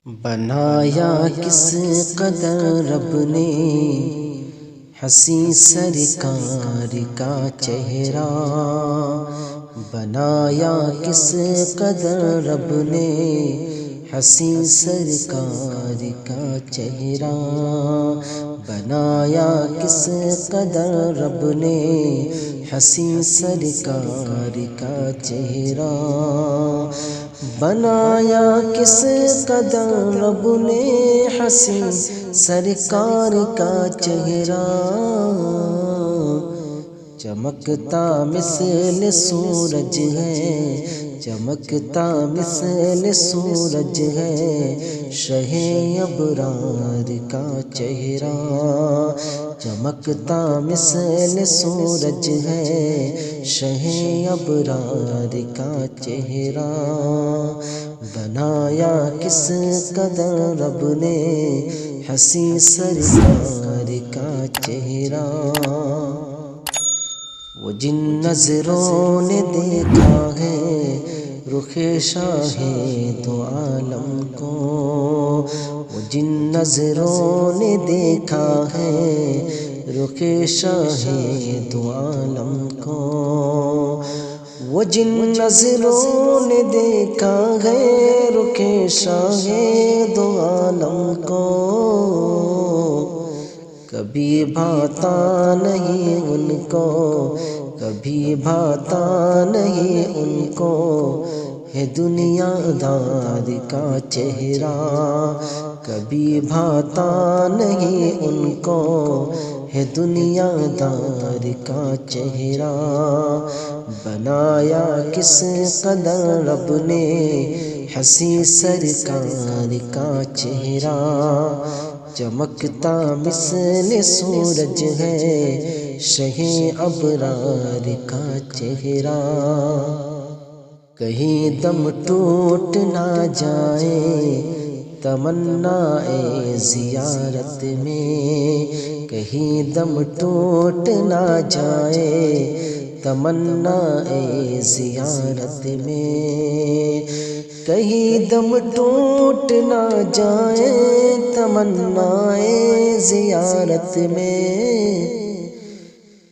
بنایا کس قدر رب نے حسین سرکار کا چہرہ، بنایا کس قدر رب نے حسین سرکار کا چہرہ، بنایا کس قدر رب نے حسین سرکار کا چہرہ، بنایا کس قدر رب نے حسین سرکار کا چہرہ، چمکتا مثل سورج ہے، چمکتا مثل سورج ہے شہ ابرار کا چہرہ، چمکتا مثل سورج ہے شہ ابرار کا چہرہ، بنایا کس قدر رب نے حسین سرکار کا چہرہ، وہ جن نظروں نے دیکھا ہے رخ شاہ دو عالم کو، وہ جن نظروں نے دیکھا ہے رخ شاہ دو عالم کو، وہ جن نظروں نے دیکھا ہے رخ شاہ دو عالم کو، کبھی بھاتا نہیں ان کو، کبھی بھاتا نہیں ان کو ہے دنیا دار کا چہرہ، کبھی بھاتا نہیں ان کو ہے دنیا دار کا چہرہ، بنایا کس قدر رب نے حسین سرکار کا چہرہ، چمکتا مثل سورج ہے شہ ابرار کا چہرہ، کہیں دم ٹوٹ نہ جائے تمنا زیارت میں، کہیں دم ٹوٹ نہ جائے تمنا زیارت میں، کہیں دم ٹوٹ نہ جائے تمنا زیارت میں،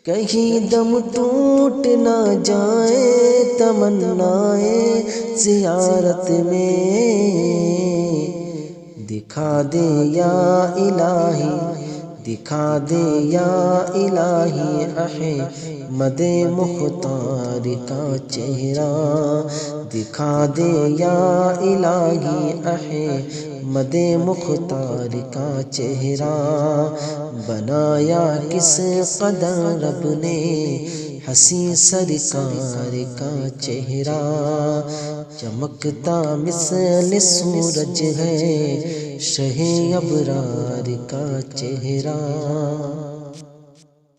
کہیں دم ٹوٹ نہ جائے تمنا زیارت میں، دکھا دے یا الہی، دکھا دے یا الہی احمد مختار کا چہرہ، دکھا دے یا الہی احمد مختار کا چہرہ، بنایا کس قدر رب نے حسین سرکار کا چہرہ، چمکتا مثل سورج ہے شہ ابرار کا چہرہ۔